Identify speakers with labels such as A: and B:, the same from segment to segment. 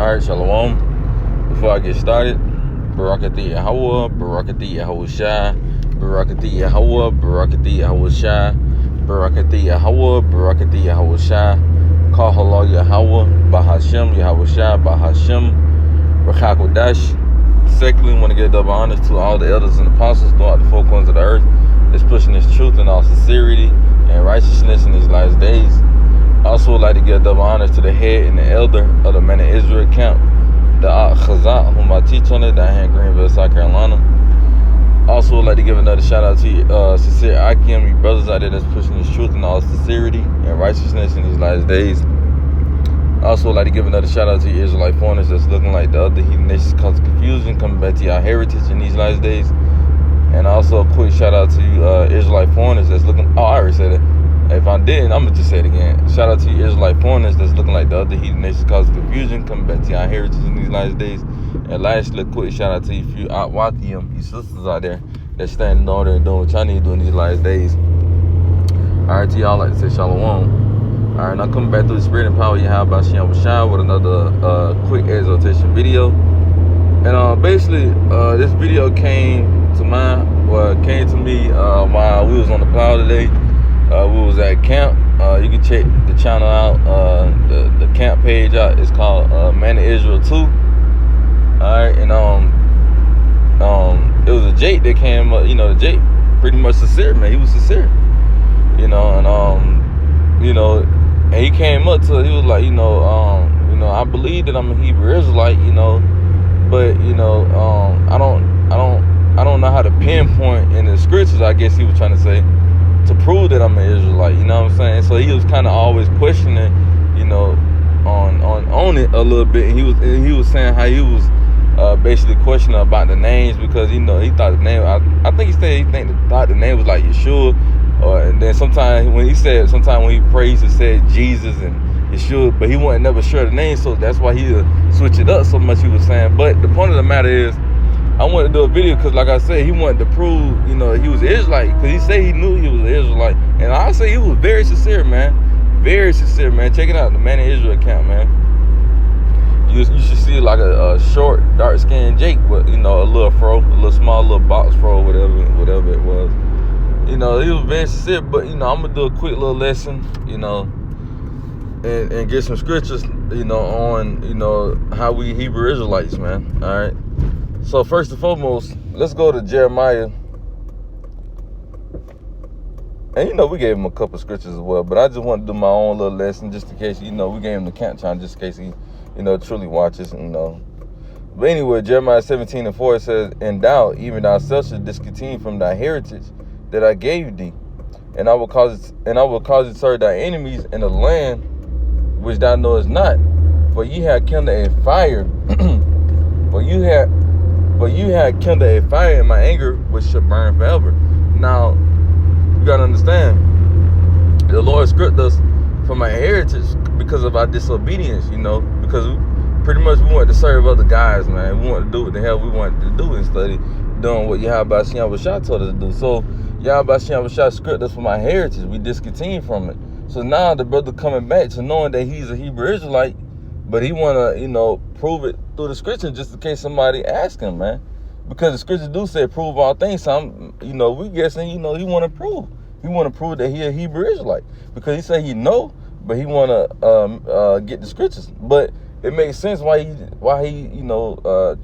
A: Alright, Shalom. Before I get started, Barakati Yahweh, Barakati Yahushua, Barakati Yahweh, Barakati Yahushua, Barakati Yahweh, Barakati Yahushua, Call Halal Yahweh, Bahashem, Yahushua, Bahashem, Rakakodash. Secondly, I want to give double honors to all the elders and apostles throughout the four corners of the earth that's pushing this truth in all sincerity and righteousness in these last days. I also would like to give double honors to the head and the elder of the Man of Israel camp, the Chazak, whom I teach on it, down here in Greenville, South Carolina. I also would like to give another shout out to sincere Akim, you brothers out there that's pushing this truth in all sincerity and righteousness in these last days. I also would like to give another shout out to you Israelite foreigners that's looking like the other heathen nations causing confusion, coming back to your heritage in these last days. And also a quick shout out to you Israelite foreigners that's looking, I already said it. If I didn't, I'm going to just say it again. Shout out to you Israelite foreigners that's looking like the other heathen nations causing confusion, coming back to your heritage in these last days. And lastly, a quick shout out to you few Atwakium, you sisters out there that's standing on there and doing what y'all need to do in these last days. Alright, to y'all, like to say Shalom. Alright, now coming back through the spirit and power you have by Shem Shah with another quick exhortation video. And basically, this video came to me while we was on the plow today. We was at camp. You can check the channel out, the camp page out. It's called Man of Israel 2. Alright, and it was a Jake that came up, the Jake pretty much sincere, man. He was sincere. And he came up to, he was like, I believe that I'm a Hebrew Israelite, but I don't know how to pinpoint in the scriptures, I guess he was trying to say, to prove that I'm an Israelite, you know what I'm saying? So he was kind of always questioning, on it a little bit. And he was saying how he was basically questioning about the names because he thought the name, I think he thought the name was like Yeshua. And then sometimes when he prayed, he said Jesus and Yeshua, but he wasn't never sure of the name, so that's why he switched it up so much, he was saying. But the point of the matter is, I wanted to do a video because, like I said, he wanted to prove, he was an Israelite, because he said he knew he was an Israelite. And I say he was very sincere, man. Very sincere, man. Check it out, the Man of Israel account, man. You should see like a short, dark-skinned Jake with, a little fro, a little small, little box fro, whatever it was. He was very sincere, but, I'm going to do a quick little lesson, and get some scriptures, on, how we Hebrew Israelites, man. All right. So first and foremost, let's go to Jeremiah. And, we gave him a couple scriptures as well, but I just want to do my own little lesson just in case, we gave him the camp channel just in case he, truly watches, But anyway, Jeremiah 17:4, it says, "And thou, even thyself, shalt discontinue from thy heritage that I gave thee, and I will cause it to serve thy enemies in the land which thou knowest not. For ye have kindled a fire, for you had kindled a fire in my anger, which shall burn forever." Now, you gotta understand, the Lord scripted us from our heritage because of our disobedience, because pretty much we wanted to serve other guys, man. We wanted to do what the hell we wanted to do instead of doing what Yahweh Shah told us to do. So Yahweh Shah scripted us from our heritage. We discontinued from it. So now the brother coming back to knowing that he's a Hebrew Israelite, but he want to, prove it through the scripture just in case somebody asks him, man. Because the scripture do say prove all things. So we guessing, he want to prove. He want to prove that he a Hebrew Israelite. Because he say he know, but he want to get the scriptures. But it makes sense why he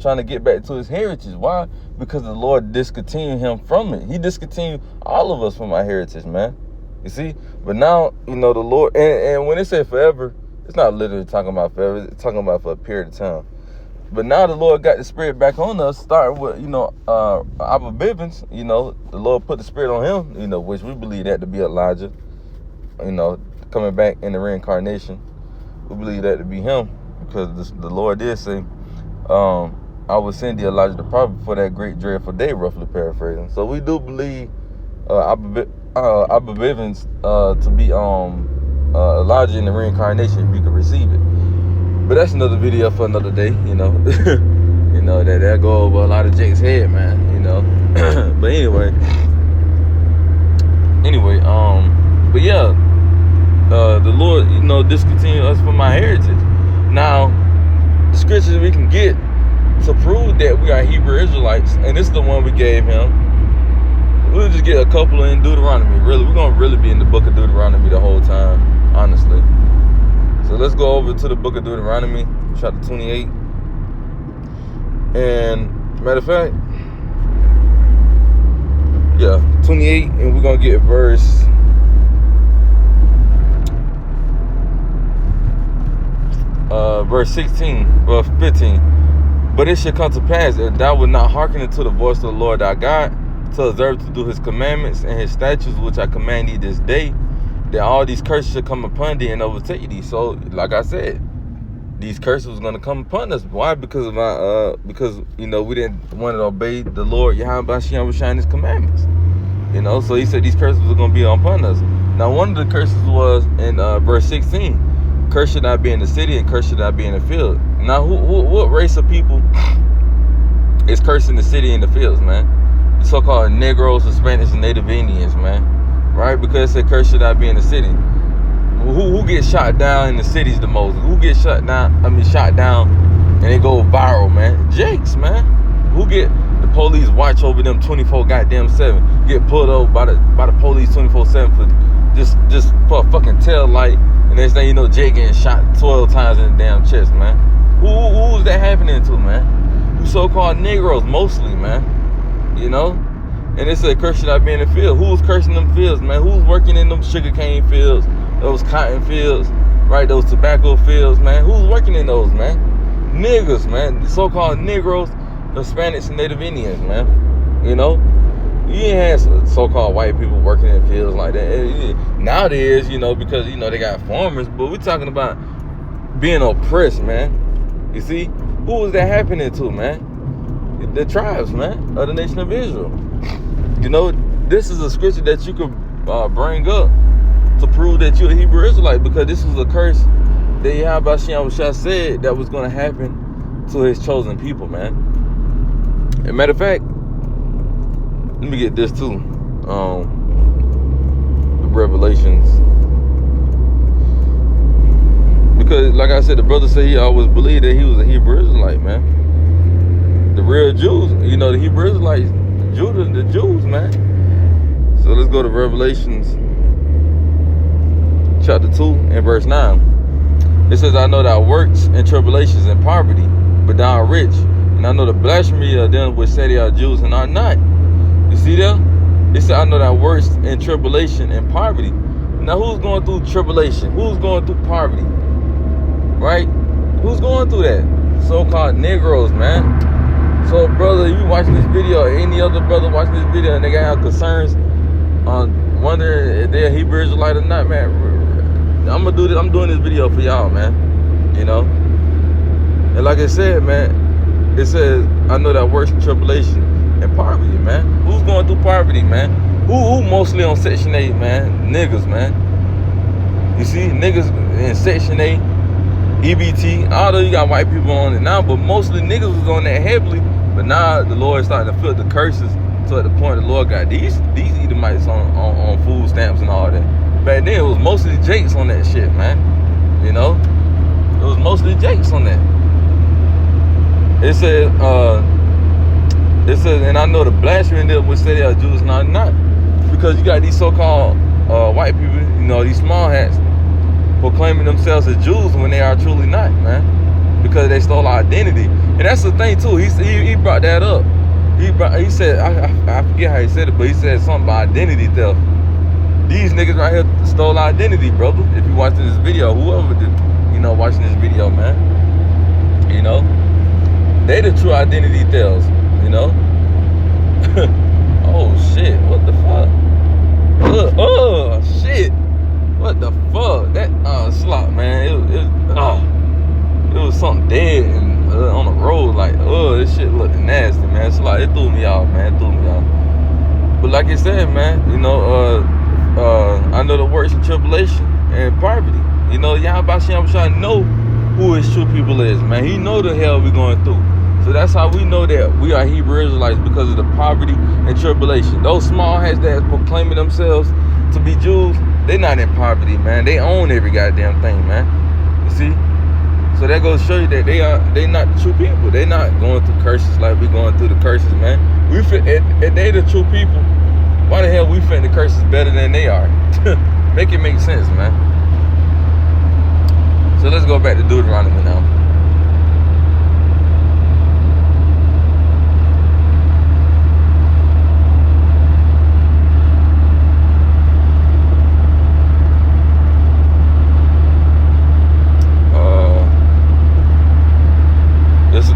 A: trying to get back to his heritage. Why? Because the Lord discontinued him from it. He discontinued all of us from our heritage, man. You see? But now, the Lord, and when it say forever, it's not literally talking about forever. It's talking about for a period of time. But now the Lord got the spirit back on us, starting with, Abba Bivens, the Lord put the spirit on him, which we believe that to be Elijah, coming back in the reincarnation. We believe that to be him because the Lord did say, I will send the Elijah the prophet for that great dreadful day, roughly paraphrasing. So we do believe Abba Bivens to be Elijah in the reincarnation if you can receive it. But that's another video for another day, that go over a lot of Jake's head, man, But anyway, but yeah, the Lord, discontinued us from our heritage. Now, the scripture scriptures we can get to prove that we are Hebrew Israelites, and this is the one we gave him. We'll just get a couple in Deuteronomy. Really, we're gonna really be in the book of Deuteronomy the whole time, honestly. So let's go over to the book of Deuteronomy, chapter 28. And matter of fact, yeah, 28, and we're gonna get verse 16, 15. But it shall come to pass, if thou wilt not hearken unto the voice of the Lord thy God, to observe to do his commandments and his statutes which I command thee this day, that all these curses shall come upon thee and overtake thee. So, like I said, these curses was gonna come upon us. Why? Because of because we didn't want to obey the Lord Yahweh Shine his commandments. So he said these curses were gonna be upon us. Now, one of the curses was in verse 16. Curse should not be in the city, and curse should not be in the field. Now, what race of people is cursing the city and the fields, man? The so-called Negroes, Hispanics, and Native Indians, man. Right? Because it said curse should not be in the city. Who gets shot down in the cities the most? Who gets shot down and they go viral, man? Jakes, man. Who get the police watch over them 24/7? Get pulled over by the police 24/7 for just for a fucking tail light. And next thing you know, Jake getting shot 12 times in the damn chest, man. Who is that happening to, man? Who so-called Negroes, mostly, man. And it said curse should not be in the field. Who's cursing them fields, man? Who's working in them sugarcane fields, those cotton fields, right? Those tobacco fields, man. Who's working in those, man? Niggas, man. The so-called Negroes, Hispanics, and Native Indians, man. You ain't had so-called white people working in fields like that. Nowadays, because, they got farmers, but we're talking about being oppressed, man. You see? Who is that happening to, man? The tribes, man, of the nation of Israel. This is a scripture that you could bring up to prove that you're a Hebrew Israelite, because this was a curse that Yahweh said that was going to happen to his chosen people, man. As a matter of fact, let me get this too. The Revelations. Because, like I said, the brother said he always believed that he was a Hebrew Israelite, man. The real Jews, the Hebrew Israelites, the Jews, man. So let's go to Revelations chapter 2 and verse 9. It says, I know thy works and tribulations and poverty, but thou art rich. And I know the blasphemy of them which say they are Jews and are not. You see there? It said, I know thy works and tribulation and poverty. Now, who's going through tribulation? Who's going through poverty? Right? Who's going through that? So-called Negroes, man. So, brother, you watching this video, or any other brother watching this video, and they got concerns on wondering if they're a Hebrew Israelite or not, man. I'm doing this video for y'all, man. And like I said, man, it says, I know that works in tribulation and poverty, man. Who's going through poverty, man? Who mostly on Section 8, man? Niggas, man. You see, niggas in Section 8, EBT, although you got white people on it now, but mostly niggas was on that heavily. But now the Lord is starting to feel the curses, to at the point the Lord got these Edomites on food stamps and all that. Back then it was mostly Jakes on that shit, man. It was mostly Jakes on that. It says, and I know the blasphemy that would say they are Jews and are not, because you got these so-called white people, these small hats, proclaiming themselves as Jews when they are truly not, man, because they stole our identity. And that's the thing too. He brought that up. He said, I forget how he said it, but he said something about identity theft. These niggas right here stole our identity, brother. If you watching this video, whoever did, watching this video, man, they the true identity thieves, Oh shit! What the fuck? Oh shit! What the fuck? That slop, man. It was something dead and on the road. Like, this shit looked nasty, man. Slop, it threw me off, man. It threw me off. But like I said, man, I know the works of tribulation and poverty. Yahweh Shem know who his true people is, man. He know the hell we going through. So that's how we know that we are Hebrew Israelites, because of the poverty and tribulation. Those small hats that proclaiming themselves to be Jews, they not in poverty, man. They own every goddamn thing, man. You see? So that goes to show you that they not the true people. They not going through curses like we going through the curses, man. If they the true people, why the hell we think the curses better than they are? Make it make sense, man. So let's go back to Deuteronomy now.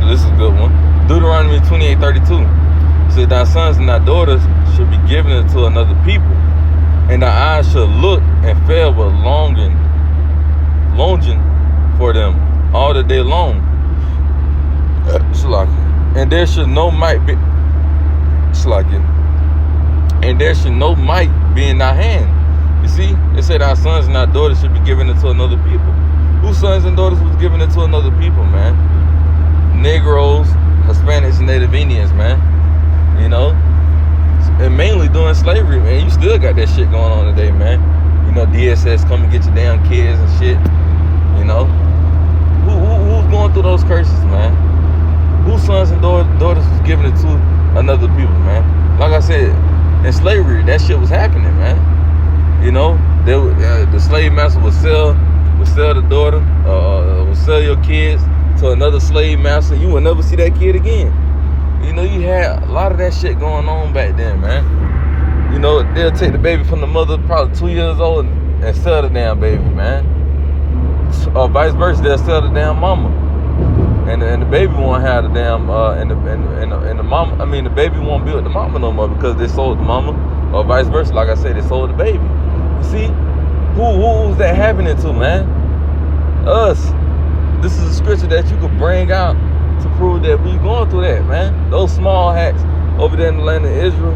A: This is a good one. Deuteronomy 28:32 says, "Thy sons and thy daughters should be given unto another people, and thy eyes shall look and fail with longing for them all the day long. And there should no might be and there should no might be in thy hand." You see, it said our sons and our daughters should be given unto another people. Whose sons and daughters was given unto another people, man? Negroes, Hispanics, and Native Indians, man. You know, and mainly during slavery, man. You still got that shit going on today, man. You know, DSS come and get your damn kids and shit. You know, who's going through those curses, man? Whose sons and daughters was given it to another people, man? Like I said, in slavery, that shit was happening, man. You know, the slave master would sell the daughter, would sell your kids to another slave master. You will never see that kid again. You know, you had a lot of that shit going on back then, man. You know, they'll take the baby from the mother, probably 2 years old, and sell the damn baby, man. Or vice versa, they'll sell the damn mama, and the baby won't have the damn and the mama. I mean, the baby won't be with the mama no more because they sold the mama, or vice versa. Like I said, they sold the baby. You see, who's that happening to, man? Us. This is a scripture that you could bring out to prove that we going through that, man. Those small hats over there in the land of Israel,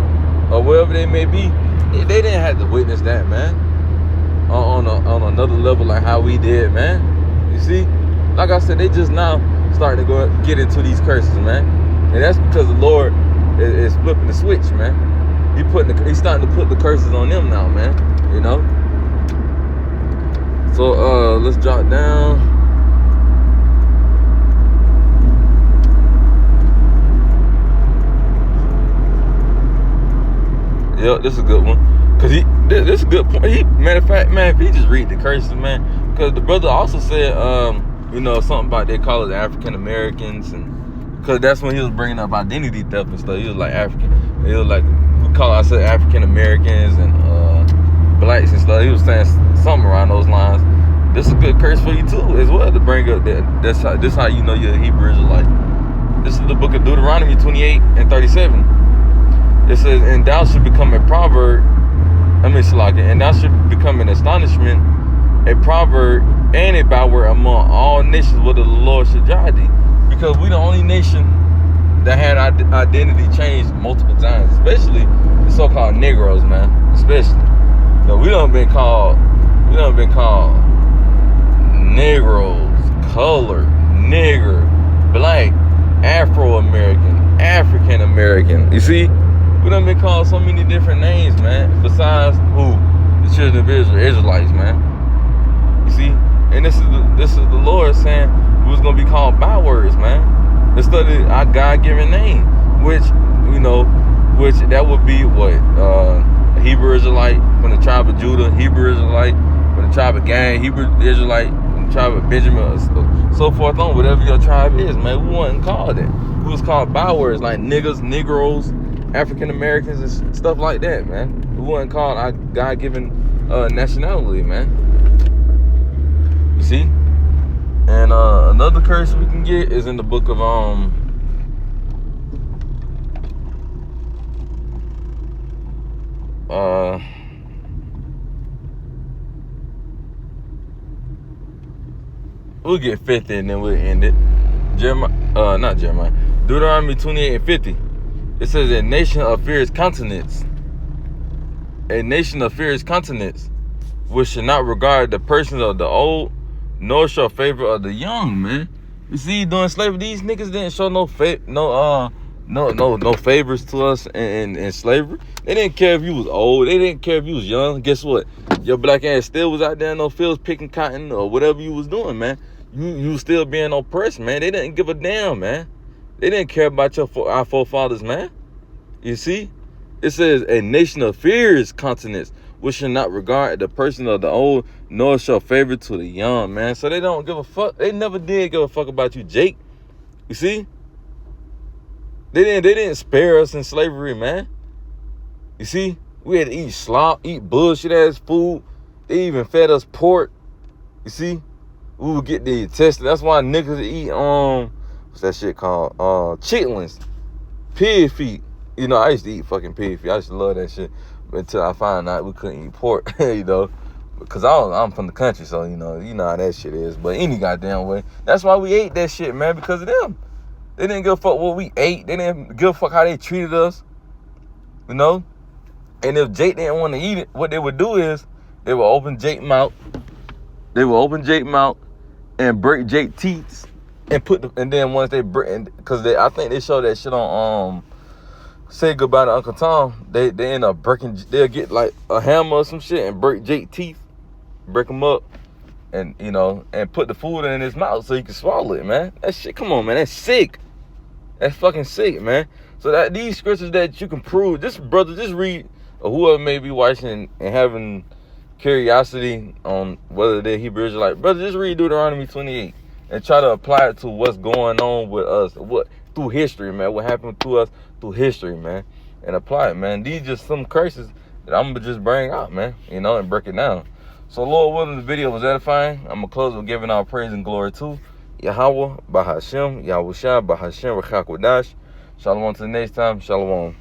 A: or wherever they may be, they didn't have to witness that, man. On another level like how we did, man. You see, like I said, they just now starting to get into these curses, man. And that's because the Lord is flipping the switch, man. He's starting to put the curses on them now, man. You know. So let's drop down. Yep, this is a good one. Cause this is a good point. Matter of fact, man, if he just read the curses, man. Cause the brother also said, you know, something about they call it African Americans, and cause that's when he was bringing up identity theft and stuff. He was like African. He was like, we call ourselves African Americans and blacks and stuff. He was saying something around those lines. This is a good curse for you too, as well, to bring up that. This how you know you're a Hebrew Israelite. This is the book of Deuteronomy 28:37. It says, "And thou should become a proverb." And thou should become an astonishment, a proverb, and a byword among all nations, whether the Lord should judge thee. Because we the only nation that had identity changed multiple times, especially the so-called Negroes, man. Especially, so we done been called Negroes, colored, nigger, black, Afro-American, African American. You see, we done been called so many different names, man. Besides who? The children of Israel, Israelites, man. You see, and this is the Lord saying we was gonna be called bywords, man. Instead of our God-given name, which that would be what Hebrew Israelite from the tribe of Judah, Hebrew Israelite from the tribe of Gad, Hebrew Israelite from the tribe of Benjamin, so forth on, whatever your tribe is, man. We wasn't called it. We was called bywords like niggas, Negroes, African Americans, and stuff like that, man. We wasn't called our God-given nationality, man. You see? And another curse we can get is in the book of we'll get 50 and then we'll end it. Deuteronomy 28:50. It says, "A nation of fierce countenance, which should not regard the persons of the old, nor show favor of the young," man. You see, during slavery, these niggas didn't show no favors to us in slavery. They didn't care if you was old. They didn't care if you was young. Guess what? Your black ass still was out there in those fields picking cotton or whatever you was doing, man. you still being oppressed, man. They didn't give a damn, man. They didn't care about our forefathers, man. You see? It says, a nation of fierce continents, which shall not regard the person of the old, nor show favor to the young, man. So they don't give a fuck. They never did give a fuck about you, Jake. You see? They didn't spare us in slavery, man. You see? We had to eat slop, eat bullshit ass food. They even fed us pork. You see? We would get the intestine. That's why niggas eat what's that shit called? Chitlins. Pig feet. You know, I used to eat fucking pig feet. I used to love that shit. Until I found out we couldn't eat pork, you know. Because I'm from the country, so you know how that shit is. But any goddamn way. That's why we ate that shit, man, because of them. They didn't give a fuck what we ate. They didn't give a fuck how they treated us. You know? And if Jake didn't want to eat it, what they would do is they would open Jake's mouth. They would open Jake's mouth and break Jake's teeth and then once they break, because I think they showed that shit on Say Goodbye to Uncle Tom. They end up breaking. They'll get like a hammer or some shit and break Jake's teeth, break them up, and you know, and put the food in his mouth so he can swallow it, man. That shit, come on, man, that's sick. That's fucking sick, man. So that these scriptures that you can prove, just read, or whoever may be watching and having curiosity on whether they're Hebrew Israelite, brother, just read Deuteronomy 28 and try to apply it to what's going on with us, through history, man. What happened to us through history, man, and apply it, man. These just some curses that I'm gonna just bring out, man, you know, and break it down. So, Lord willing, the video was edifying. I'm gonna close with giving our praise and glory to Yahweh, Bahashem, Yahushua, Bahashem, Rachakwadash. Shalom to the next time. Shalom.